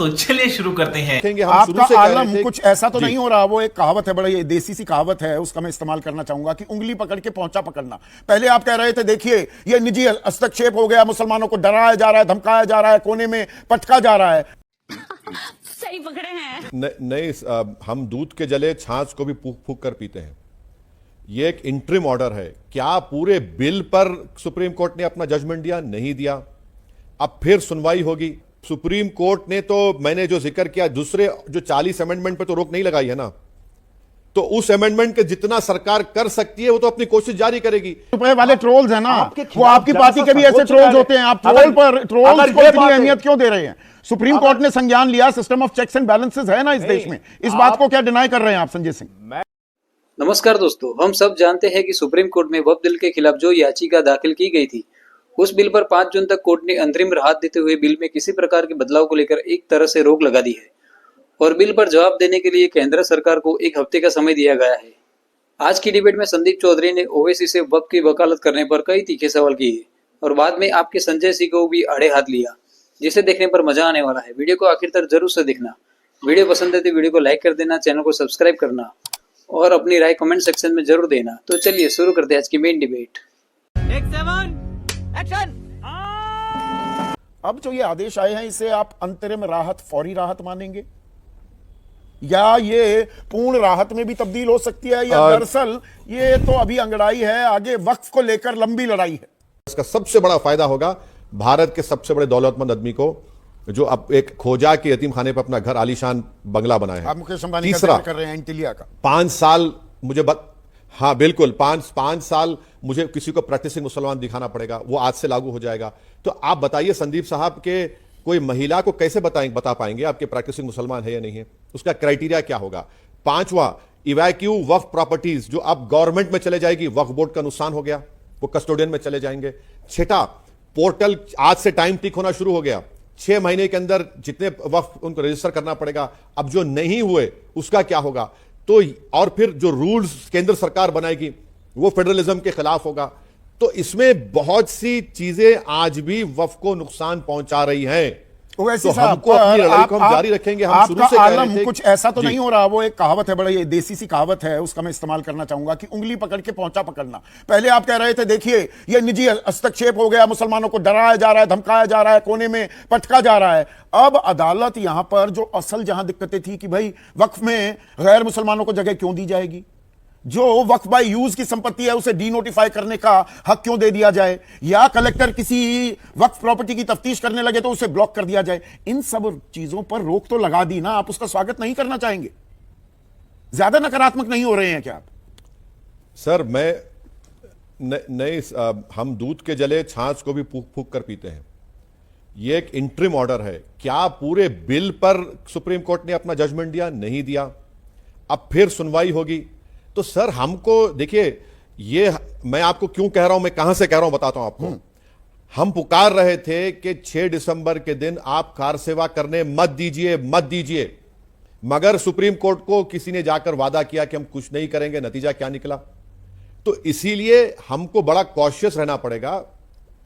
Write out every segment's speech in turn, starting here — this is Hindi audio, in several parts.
तो चलिए शुरू करते हैं। आपका आलम कुछ ऐसा तो नहीं हो रहा। वो एक कहावत है, बड़ी देसी सी कहावत है, उसका मैं इस्तेमाल करना चाहूंगा कि उंगली पकड़ के पहुंचा पकड़ना। पहले आप कह रहे थे देखिए ये निजी हस्तक्षेप हो गया, मुसलमानों को डराया जा रहा है, धमकाया जा रहा है, कोने में पटका जा रहा है। सही पकड़े हैं। नहीं, हम दूध के जले छाछ को भी फूक फूक कर पीते हैं। ये एक इंटरिम ऑर्डर है। क्या पूरे बिल पर सुप्रीम कोर्ट ने अपना जजमेंट दिया? नहीं दिया। अब फिर सुनवाई होगी। सुप्रीम कोर्ट ने तो, मैंने जो जिक्र किया, दूसरे जो 40 अमेंडमेंट पे तो रोक नहीं लगाई है ना, तो उस अमेंडमेंट के जितना सरकार कर सकती है वो तो अपनी कोशिश जारी करेगी। रुपए वाले ट्रोल्स हैं ना, वो आपकी पार्टी के भी ऐसे ट्रोल्स होते हैं। आप ट्रोल्स को इतनी अहमियत क्यों दे रहे हैं? सुप्रीम कोर्ट ने संज्ञान लिया, system of checks and balances है ना इस देश में। इस बात को क्या डिनाई कर रहे हैं आप संजय सिंह? नमस्कार दोस्तों, हम सब जानते हैं कि सुप्रीम कोर्ट में वक्फ बिल के खिलाफ जो याचिका दाखिल की गई थी, उस बिल पर 5 जून तक कोर्ट ने अंतरिम राहत देते हुए बिल में किसी प्रकार के बदलाव को लेकर एक तरह से रोक लगा दी है और बिल पर जवाब देने के लिए केंद्र सरकार को 1 हफ्ते का समय दिया गया है। आज की डिबेट में संदीप चौधरी ने ओवैसी से वक्फ की वकालत करने पर कई तीखे सवाल किए और बाद में आपके संजय सिंह को भी आड़े हाथ लिया, जिसे देखने पर मजा आने वाला है। वीडियो को आखिर तक जरूर से देखना। वीडियो पसंद है तो वीडियो को लाइक कर देना, चैनल को सब्सक्राइब करना और अपनी राय कमेंट सेक्शन में जरूर देना। तो चलिए शुरू करते हैं आज की मेन डिबेट। अब जो ये आदेश आए हैं, इसे आप अंतरिम राहत, फौरी राहत मानेंगे या ये पूर्ण राहत में भी तब्दील हो सकती है, या दरअसल ये तो अभी अंगड़ाई है, आगे वक्फ को लेकर लंबी लड़ाई है? इसका सबसे बड़ा फायदा होगा भारत के सबसे बड़े दौलतमंद आदमी को, जो अब एक खोजा के यतीम खाने पर अपना घर आलीशान बंगला बनाया है। आप मुकेश अंबानी तीसरा कर रहे हैं, एंटिलिया का 5 साल मुझे हाँ बिल्कुल, 5 साल मुझे किसी को प्रैक्टिसिंग मुसलमान दिखाना पड़ेगा, वो आज से लागू हो जाएगा। तो आप बताइए संदीप साहब के कोई महिला को कैसे बता पाएंगे आपके प्रैक्टिसिंग मुसलमान है या नहीं है? उसका क्राइटेरिया क्या होगा? 5वां, इवैक्यू वक्फ प्रॉपर्टीज जो अब गवर्नमेंट में चले जाएगी, वक्फ बोर्ड का नुकसान हो गया, वो कस्टोडियन में चले जाएंगे। 6ठा, पोर्टल आज से टाइम टिक होना शुरू हो गया। 6 महीने के अंदर जितने वक्फ उनको रजिस्टर करना पड़ेगा, अब जो नहीं हुए उसका क्या होगा? तो और फिर जो रूल्स केंद्र सरकार बनाएगी वो फेडरलिज्म के खिलाफ होगा। तो इसमें बहुत सी चीजें आज भी वक्फ को नुकसान पहुंचा रही हैं। तो हमको अपनी लड़ाई को हम जारी रखेंगे। हम शुरू से कह रहे थे कुछ ऐसा तो नहीं हो रहा। वो एक कहावत है, बड़ी देसी सी कहावत है, उसका मैं इस्तेमाल करना चाहूंगा कि उंगली पकड़ के पहुंचा पकड़ना। पहले आप कह रहे थे देखिए ये निजी हस्तक्षेप हो गया, मुसलमानों को डराया जा रहा है, धमकाया जा रहा है, कोने में पटका जा रहा है। अब अदालत यहां पर जो असल जहां दिक्कतें थी कि भाई वक्फ में गैर मुसलमानों को जगह क्यों दी जाएगी, जो वक्फ बाय यूज की संपत्ति है उसे डीनोटिफाई करने का हक क्यों दे दिया जाए, या कलेक्टर किसी वक्फ प्रॉपर्टी की तफ्तीश करने लगे तो उसे ब्लॉक कर दिया जाए। इन सब चीजों पर रोक तो लगा दी ना, आप उसका स्वागत नहीं करना चाहेंगे? ज्यादा नकारात्मक नहीं हो रहे हैं क्या आप? सर नहीं, हम दूध के जले छाछ को भी फूक फूक कर पीते हैं। यह एक इंटरिम ऑर्डर है। क्या पूरे बिल पर सुप्रीम कोर्ट ने अपना जजमेंट दिया? नहीं दिया। अब फिर सुनवाई होगी। तो सर हमको देखिए, ये मैं आपको क्यों कह रहा हूं, मैं कहां से कह रहा हूं बताता हूं आपको। हम पुकार रहे थे कि 6 दिसंबर के दिन आप कार सेवा करने मत दीजिए, मगर सुप्रीम कोर्ट को किसी ने जाकर वादा किया कि हम कुछ नहीं करेंगे। नतीजा क्या निकला? तो इसीलिए हमको बड़ा कॉशियस रहना पड़ेगा।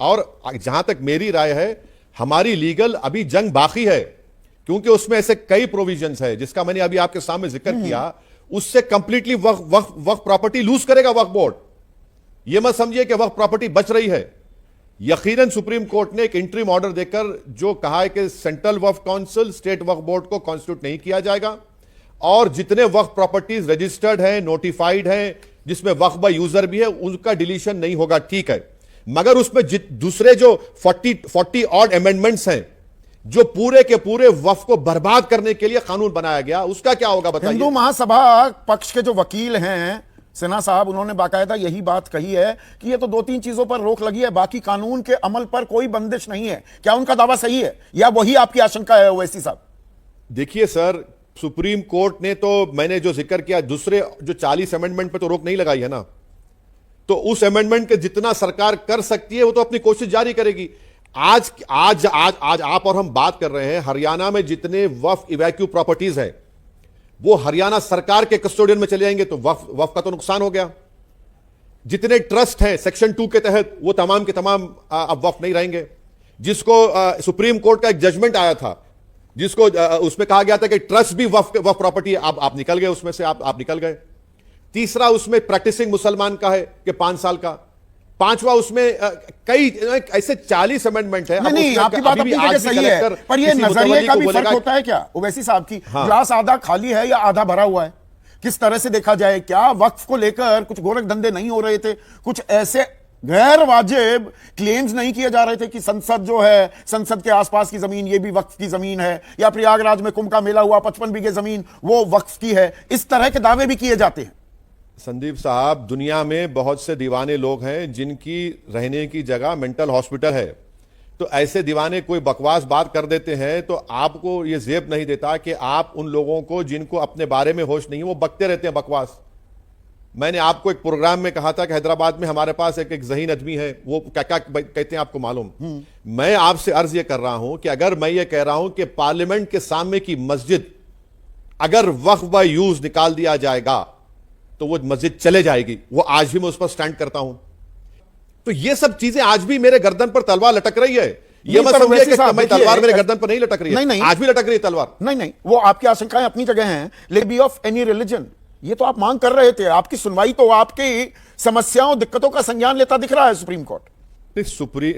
और जहां तक मेरी राय है, हमारी लीगल अभी जंग बाकी है, क्योंकि उसमें ऐसे कई प्रोविजंस है जिसका मैंने अभी आपके सामने जिक्र किया। उससे कंप्लीटली वक्फ प्रॉपर्टी लूज करेगा वक्फ बोर्ड। यह मत समझिए कि वक्फ प्रॉपर्टी बच रही है। यकीनन सुप्रीम कोर्ट ने एक इंटरिम ऑर्डर देकर जो कहा है कि सेंट्रल वक्फ काउंसिल, स्टेट वक्फ बोर्ड को कॉन्स्टिट्यूट नहीं किया जाएगा और जितने वक्फ प्रॉपर्टीज रजिस्टर्ड हैं, नोटिफाइड हैं, जिसमें वक्फ बाय यूजर भी है, उनका डिलीशन नहीं होगा। ठीक है, मगर उसमें दूसरे जो 40 ऑड अमेंडमेंट्स हैं जो पूरे के पूरे वक्फ को बर्बाद करने के लिए कानून बनाया गया, उसका क्या होगा बताइए? हिंदू महासभा पक्ष के जो वकील हैं सिन्हा साहब, उन्होंने बाकायदा यही बात कही है कि ये तो 2-3 चीजों पर रोक लगी है, बाकी कानून के अमल पर कोई बंदिश नहीं है। क्या उनका दावा सही है या वही आपकी आशंका है ओवैसी साहब? देखिए सर, सुप्रीम कोर्ट ने तो, मैंने जो जिक्र किया, दूसरे जो 40 अमेंडमेंट पर तो रोक नहीं लगाई है ना, तो उस अमेंडमेंट के जितना सरकार कर सकती है वो तो अपनी कोशिश जारी करेगी। आज आप और हम बात कर रहे हैं, हरियाणा में जितने वक्फ इवैक्यू प्रॉपर्टीज हैं वो हरियाणा सरकार के कस्टोडियन में चले जाएंगे, तो वक्फ का तो नुकसान हो गया। जितने ट्रस्ट हैं सेक्शन 2 के तहत, वो तमाम के तमाम अब वक्फ नहीं रहेंगे। जिसको सुप्रीम कोर्ट का एक जजमेंट आया था जिसको उसमें कहा गया था कि ट्रस्ट भी वक्फ प्रॉपर्टी है, आप निकल गए उसमें से, आप निकल गए। तीसरा उसमें प्रैक्टिसिंग मुसलमान का है कि 5 साल का। पांचवा उसमें कई ऐसे 40 अमेंडमेंट है। नहीं, आपकी बात अपनी जगह सही है, पर ये नजरिए का भी फर्क होता है क्या ओवैसी साहब की? ग्लास आधा खाली है या आधा भरा हुआ है, किस तरह से देखा जाए? क्या वक्फ को लेकर कुछ गोरख धंधे नहीं हो रहे थे? कुछ ऐसे गैर वाजिब क्लेम्स नहीं किए जा रहे थे कि संसद जो है, संसद के आसपास की जमीन ये भी वक्फ की जमीन है, या प्रयागराज में कुंभ का मेला हुआ 55 बीघे जमीन वो वक्फ की है? इस तरह के दावे भी किए जाते हैं। संदीप साहब, दुनिया में बहुत से दीवाने लोग हैं जिनकी रहने की जगह मेंटल हॉस्पिटल है। तो ऐसे दीवाने कोई बकवास बात कर देते हैं तो आपको ये जेब नहीं देता कि आप उन लोगों को जिनको अपने बारे में होश नहीं है वो बकते रहते हैं बकवास। मैंने आपको एक प्रोग्राम में कहा था कि हैदराबाद में हमारे पास एक ज़हीन आदमी है, वो क्या क्या कहते हैं आपको मालूम? मैं आपसे अर्ज ये कर रहा हूं कि अगर मैं ये कह रहा हूं कि पार्लियामेंट के सामने की मस्जिद अगर वक्फ बाय यूज निकाल दिया जाएगा तो वो मस्जिद चले जाएगी, वो आज भी मैं उस पर स्टैंड करता हूं। तो ये सब चीजें आज भी मेरे गर्दन पर तलवार लटक रही है। ये मत समझिए कि मैं तलवार मेरे गर्दन पर नहीं लटक रही है। नहीं, आज भी लटक रही है तलवार। नहीं, वो आपकी आशंकाएं अपनी जगह हैं, लेकिन बी ऑफ एनी रिलीजन ये तो आप मांग कर रहे थे। आपकी सुनवाई तो आपकी समस्याओं दिक्कतों का संज्ञान लेता दिख रहा है सुप्रीम कोर्ट।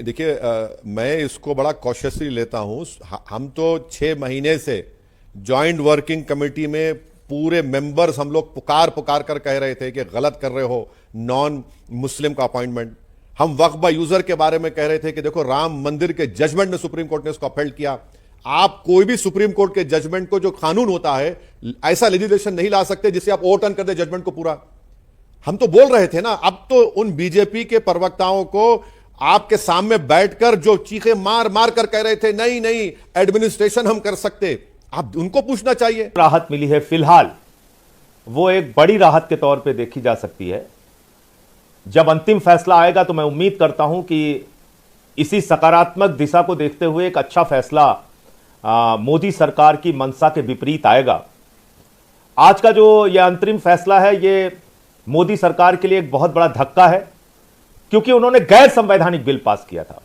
देखिए, मैं इसको बड़ा कॉशियसली लेता हूं। हम तो 6 महीने से जॉइंट वर्किंग कमेटी में पूरे मेंबर्स हम लोग पुकार कर कह रहे थे कि गलत कर रहे हो नॉन मुस्लिम का अपॉइंटमेंट। हम वक्फ बाय यूजर के बारे में कह रहे थे कि देखो राम मंदिर के जजमेंट में सुप्रीम कोर्ट ने इसको अपहेल्ड किया। आप कोई भी सुप्रीम कोर्ट के जजमेंट को, जो कानून होता है, ऐसा लेजिस्लेशन नहीं ला सकते जिससे आप ओवरटर्न कर दे जजमेंट को पूरा। हम तो बोल रहे थे ना। अब तो उन बीजेपी के प्रवक्ताओं को आपके सामने बैठकर जो चीखे मार मार कर कह रहे थे नहीं एडमिनिस्ट्रेशन हम कर सकते, आप उनको पूछना चाहिए। राहत मिली है फिलहाल, वो एक बड़ी राहत के तौर पे देखी जा सकती है। जब अंतिम फैसला आएगा तो मैं उम्मीद करता हूं कि इसी सकारात्मक दिशा को देखते हुए एक अच्छा फैसला मोदी सरकार की मंशा के विपरीत आएगा। आज का जो यह अंतरिम फैसला है, ये मोदी सरकार के लिए एक बहुत बड़ा धक्का है, क्योंकि उन्होंने गैर संवैधानिक बिल पास किया था।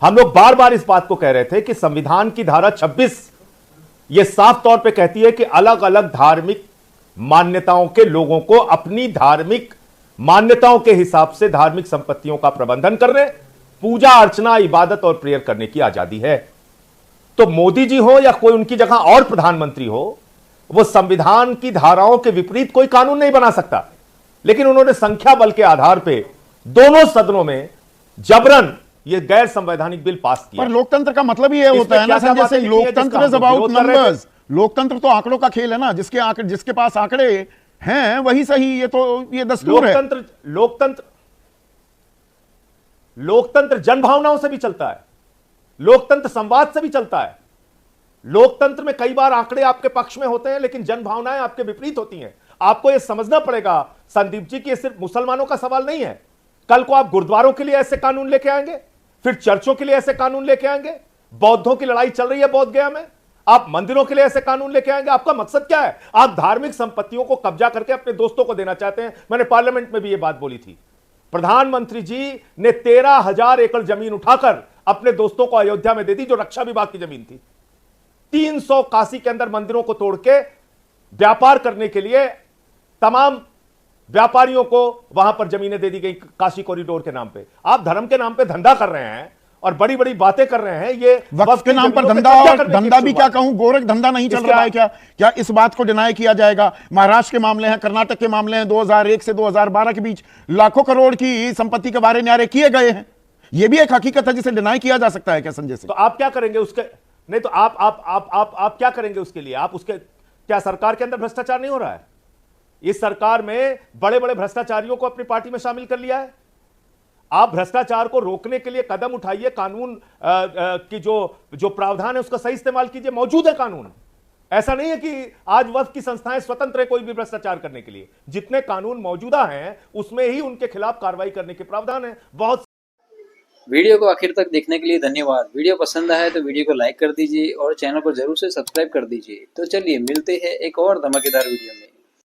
हम लोग बार बार इस बात को कह रहे थे कि संविधान की धारा 26 यह साफ तौर पे कहती है कि अलग अलग धार्मिक मान्यताओं के लोगों को अपनी धार्मिक मान्यताओं के हिसाब से धार्मिक संपत्तियों का प्रबंधन करने, पूजा अर्चना, इबादत और प्रेयर करने की आजादी है। तो मोदी जी हो या कोई उनकी जगह और प्रधानमंत्री हो, वो संविधान की धाराओं के विपरीत कोई कानून नहीं बना सकता। लेकिन उन्होंने संख्या बल के आधार पर दोनों सदनों में जबरन ये गैर संवैधानिक बिल पास किया। पर लोकतंत्र का मतलब ही ये होता है ना संजय सिंह, लोकतंत्र इज अबाउट नंबर्स। लोकतंत्र तो आंकड़ों का खेल है ना, जिसके पास आंकड़े हैं वही सही। ये दस्तूर है। लोकतंत्र जनभावनाओं से भी चलता है, लोकतंत्र संवाद से भी चलता है। लोकतंत्र में कई बार आंकड़े आपके पक्ष में होते हैं लेकिन जनभावनाएं आपके विपरीत होती हैं। आपको यह समझना पड़ेगा संदीप जी कि यह सिर्फ मुसलमानों का सवाल नहीं है। कल को आप गुरुद्वारों के लिए ऐसे कानून लेके आएंगे, फिर चर्चों के लिए ऐसे कानून लेके आएंगे। बौद्धों की लड़ाई चल रही है बोध गया में, आप मंदिरों के लिए ऐसे कानून लेके आएंगे। आपका मकसद क्या है? आप धार्मिक संपत्तियों को कब्जा करके अपने दोस्तों को देना चाहते हैं। मैंने पार्लियामेंट में भी यह बात बोली थी। प्रधानमंत्री जी ने 13,000 एकड़ जमीन उठाकर अपने दोस्तों को अयोध्या में दे दी, जो रक्षा विभाग की जमीन थी। 300 काशी के अंदर मंदिरों को तोड़ के व्यापार करने के लिए तमाम व्यापारियों को वहां पर जमीनें दे दी गई काशी कॉरिडोर के नाम पे। आप धर्म के नाम पे धंधा कर रहे हैं और बड़ी बड़ी बातें कर रहे हैं। ये वक्फ के नाम पर धंधा, और धंधा भी क्या कहूं, गोरख धंधा नहीं चल रहा है क्या इस बात को डिनाई किया जाएगा? महाराष्ट्र के मामले हैं, कर्नाटक के मामले हैं, 2001 से 2012 के बीच लाखों करोड़ की संपत्ति के बारे न्यारे किए गए हैं। यह भी एक हकीकत है जिसे डिनाई किया जा सकता है क्या संजय सिंह? तो आप क्या करेंगे उसके? नहीं तो आप क्या करेंगे उसके लिए? आप उसके, क्या सरकार के अंदर भ्रष्टाचार नहीं हो रहा है? इस सरकार में बड़े बड़े भ्रष्टाचारियों को अपनी पार्टी में शामिल कर लिया है। आप भ्रष्टाचार को रोकने के लिए कदम उठाइए। कानून की जो प्रावधान है उसका सही इस्तेमाल कीजिए। मौजूद है कानून। ऐसा नहीं है कि आज वक्फ की संस्थाएं स्वतंत्र है कोई भी भ्रष्टाचार करने के लिए। जितने कानून मौजूदा हैं उसमें ही उनके खिलाफ कार्रवाई करने के प्रावधान है। बहुत वीडियो को आखिर तक देखने के लिए धन्यवाद। वीडियो पसंद आया तो वीडियो को लाइक कर दीजिए और चैनल को जरूर से सब्सक्राइब कर दीजिए। तो चलिए मिलते हैं एक और धमाकेदार वीडियो में।